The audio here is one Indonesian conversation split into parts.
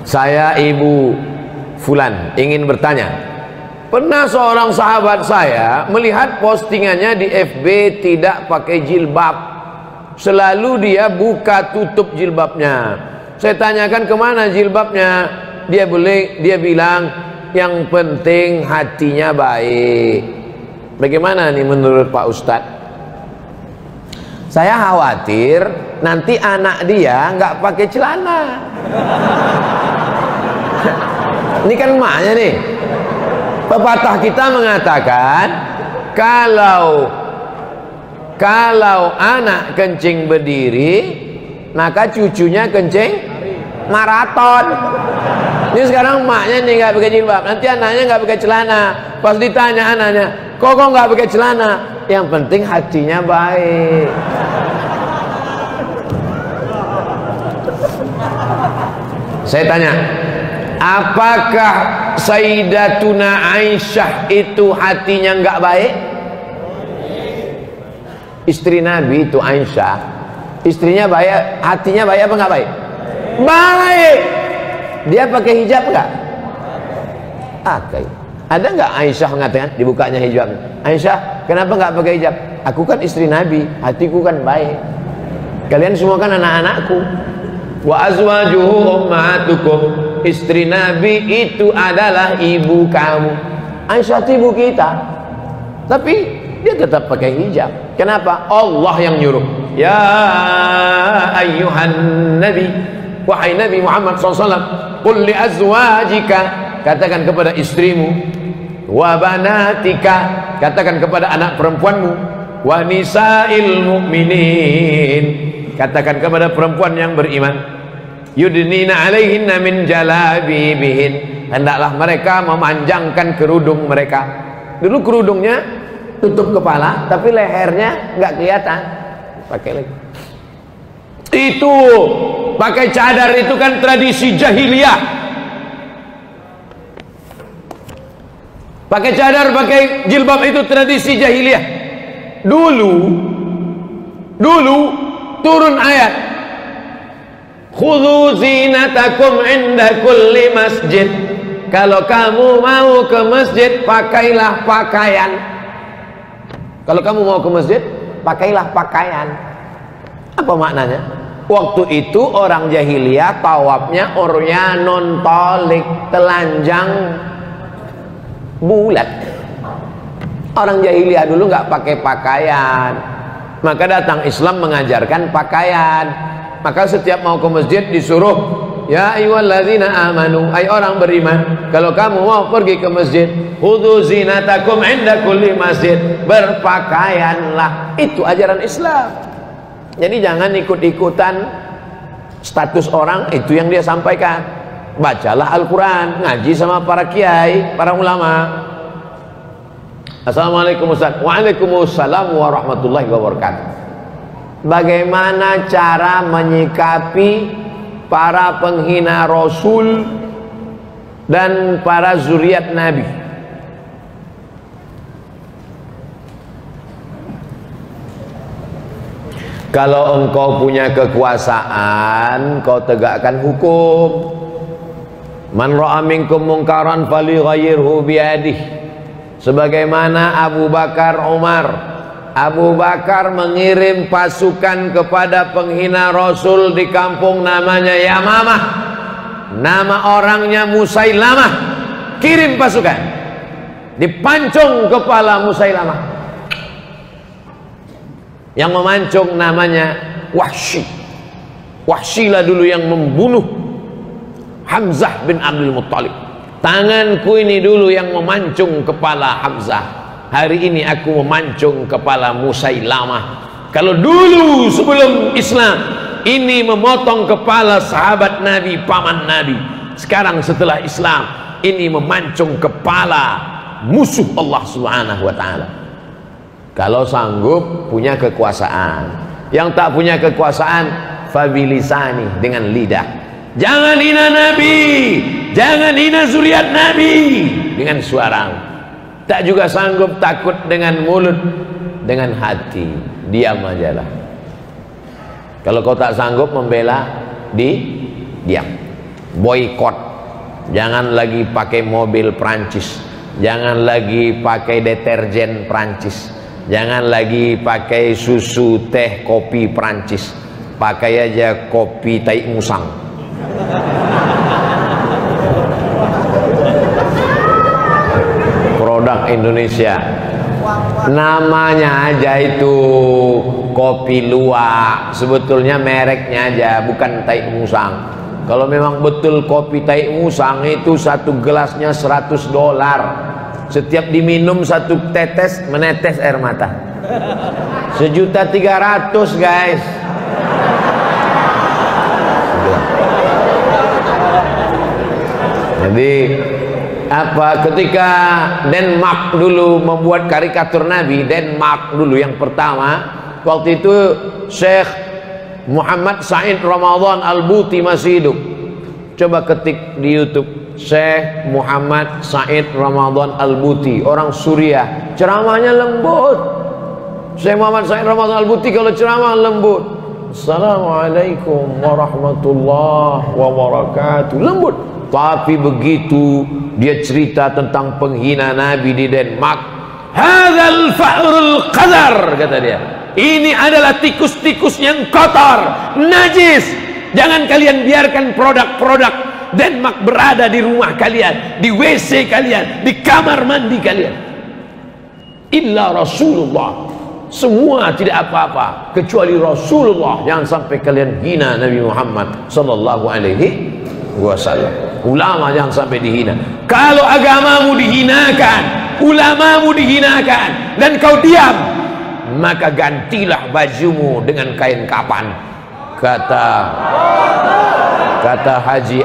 Saya Ibu Fulan ingin bertanya, pernah seorang sahabat saya melihat postingannya di FB tidak pakai jilbab, selalu dia buka tutup jilbabnya. Saya tanyakan kemana jilbabnya, dia bilang yang penting hatinya baik. Bagaimana nih menurut Pak Ustadz? Saya khawatir nanti anak dia nggak pakai celana. Ini kan emaknya nih. Pepatah kita mengatakan kalau anak kencing berdiri, maka cucunya kencing maraton. Ini sekarang emaknya nih nggak pakai jilbab, nanti anaknya nggak pakai celana. Pas ditanya anaknya, kok nggak pakai celana? Yang penting hatinya baik. Saya tanya, apakah Sayyidatuna Aisyah itu hatinya nggak baik? Istri Nabi itu Aisyah, istrinya baik, hatinya baik apa nggak baik? Baik. Dia pakai hijab nggak? Pakai. Ada nggak Aisyah mengatakan dibukanya hijab? Aisyah, kenapa nggak pakai hijab? Aku kan istri Nabi, hatiku kan baik. Kalian semua kan anak-anakku. Wa azwajuhu ummahatukum, istri Nabi itu adalah ibu kamu. Aisyah itu ibu kita, tapi dia tetap pakai hijab. Kenapa? Allah yang nyuruh. Ya ayyuhan nabi, wahai Nabi Muhammad SAW, qul li azwajika, katakan kepada istrimu, wa banatika, katakan kepada anak perempuanmu, wa nisa'il mu'minin, katakan kepada perempuan yang beriman, yudnina alaihinna min jalabibihin, hendaklah mereka memanjangkan kerudung mereka. Dulu kerudungnya tutup kepala, tapi lehernya nggak kelihatan, pakai lagi. Itu pakai cadar itu kan tradisi jahiliyah. Pakai cadar, pakai jilbab itu tradisi jahiliyah. Dulu turun ayat, khudhu zinatakum inda kulli masjid. Kalau kamu mau ke masjid, pakailah pakaian. Kalau kamu mau ke masjid, pakailah pakaian. Apa maknanya? Waktu itu orang jahiliyah tawafnya uryanun tolik, telanjang bulat. Orang jahiliyah dulu nggak pakai pakaian, maka datang Islam mengajarkan pakaian. Maka setiap mau ke masjid disuruh, ya ayyuhalladzina amanu, ay orang beriman, kalau kamu mau pergi ke masjid, khudhu zinatakum inda kulli masjid, berpakaianlah. Itu ajaran Islam. Jadi jangan ikut-ikutan status orang, itu yang dia sampaikan. Bacalah Al-Quran, ngaji sama para kiai, para ulama. Assalamualaikum Ustaz. Waalaikumsalam warahmatullahi wabarakatuh. Bagaimana cara menyikapi para penghina Rasul dan para zuriat Nabi? Kalau engkau punya kekuasaan, kau tegakkan hukum. Man ra'a minkum munkaran falyughayyirhu biyadihi. Sebagaimana Abu Bakar Umar. Abu Bakar mengirim pasukan kepada penghina Rasul di kampung namanya Yamamah. Nama orangnya Musailamah. Kirim pasukan. Dipancung kepala Musailamah. Yang memancung namanya Wahsy. Wahsyilah dulu yang membunuh Hamzah bin Abdul Muttalib. Tanganku ini dulu yang memancung kepala Hamzah. Hari ini aku memancung kepala Musailamah. Kalau dulu sebelum Islam ini memotong kepala sahabat Nabi, paman Nabi. Sekarang setelah Islam ini memancung kepala musuh Allah Subhanahu wa taala. Kalau sanggup punya kekuasaan. Yang tak punya kekuasaan, fabilisani, dengan lidah. Jangan hina Nabi, jangan hina zuriat Nabi dengan suara. Tak juga sanggup, takut dengan mulut, dengan hati, diam aja lah. Kalau kau tak sanggup membela, diam. boykot, jangan lagi pakai mobil Prancis, jangan lagi pakai deterjen Prancis, jangan lagi pakai susu, teh, kopi Prancis, pakai aja kopi tai musang. Produk Indonesia, namanya aja itu kopi luwak, sebetulnya mereknya aja, bukan tai musang. Kalau memang betul kopi tai musang itu satu gelasnya $100, setiap diminum satu tetes menetes air mata. 1.300.000 guys. Jadi apa, ketika Denmark dulu membuat karikatur Nabi, Denmark dulu yang pertama, waktu itu Syekh Muhammad Said Ramadan Al-Buti masih hidup. Coba ketik di YouTube Syekh Muhammad Said Ramadan Al-Buti, orang Suriah, ceramahnya lembut. Syekh Muhammad Said Ramadan Al-Buti kalau ceramah lembut. Assalamualaikum warahmatullahi wabarakatuh, lembut. Tapi begitu dia cerita tentang penghina Nabi di Denmark, hadzal fa'rul qadar, kata dia, ini adalah tikus-tikus yang kotor, najis. Jangan kalian biarkan produk-produk Denmark berada di rumah kalian, di WC kalian, di kamar mandi kalian. Illa Rasulullah, semua tidak apa-apa kecuali Rasulullah. Jangan sampai kalian hina Nabi Muhammad sallallahu alaihi wasallam. Ulama jangan sampai dihina. Kalau agamamu dihinakan, ulamamu dihinakan, dan kau diam, maka gantilah bajumu dengan kain kapan. Kata Haji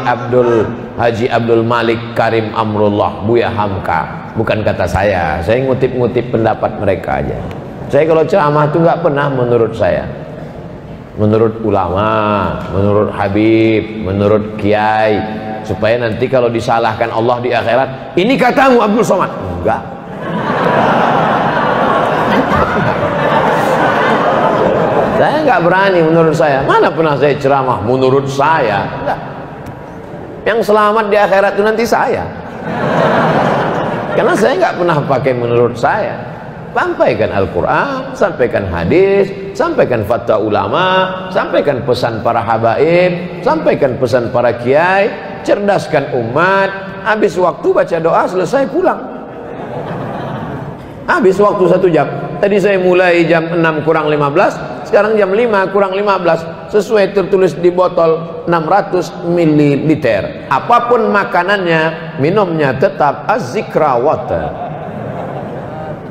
Abdul Malik Karim Amrullah, Buya Hamka, bukan kata saya ngutip-ngutip pendapat mereka aja. Saya kalau ceramah itu nggak pernah menurut saya, menurut ulama, menurut Habib, menurut Kiai, supaya nanti kalau disalahkan Allah di akhirat, ini katamu Abdul Somad. Enggak. Saya nggak berani menurut saya. Mana pernah saya ceramah menurut saya? Enggak. Yang selamat di akhirat itu nanti saya. Karena saya nggak pernah pakai menurut saya. Sampaikan Al-Quran, sampaikan hadis, sampaikan fatwa ulama, sampaikan pesan para habaib, sampaikan pesan para kiai, cerdaskan umat. Habis waktu baca doa, selesai pulang. Habis waktu 1 jam. Tadi saya mulai jam 6 kurang 15, sekarang jam 5 kurang 15, sesuai tertulis di botol 600 ml. Apapun makanannya, minumnya tetap az-zikra water.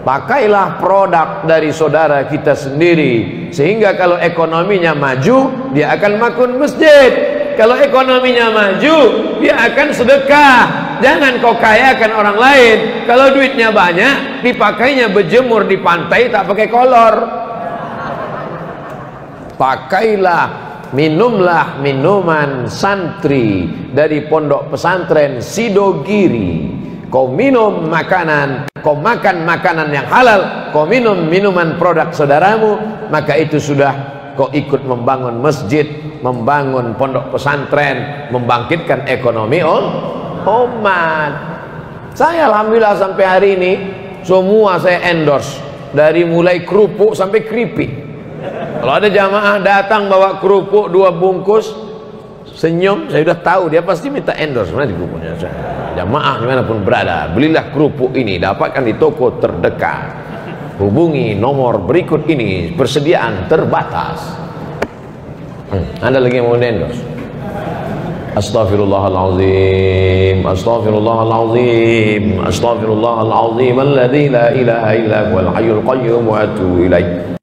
Pakailah produk dari saudara kita sendiri, sehingga kalau ekonominya maju, dia akan makun masjid. Kalau ekonominya maju, dia akan sedekah. Jangan kau kayakan orang lain. Kalau duitnya banyak, dipakainya berjemur di pantai, tak pakai kolor. Pakailah, minumlah minuman santri dari pondok pesantren Sidogiri. Kau minum makanan, kau makan makanan yang halal, kau minum minuman produk saudaramu, maka itu sudah kau ikut membangun masjid, membangun pondok pesantren, membangkitkan ekonomi umat. Saya alhamdulillah sampai hari ini semua saya endorse, dari mulai kerupuk sampai keripik. Kalau ada jamaah datang bawa kerupuk 2 bungkus, senyum, saya sudah tahu dia pasti minta endorse. Mana di kerupuknya? Jamaah dimanapun berada, belilah kerupuk ini, dapatkan di toko terdekat, hubungi nomor berikut ini, persediaan terbatas. Anda lagi yang mau endorse? Astaghfirullahalazim, astaghfirullahalazim, astaghfirullahalazim, alladzi la ilaha illa huwal hayyul qayyum wa atubu ilaih.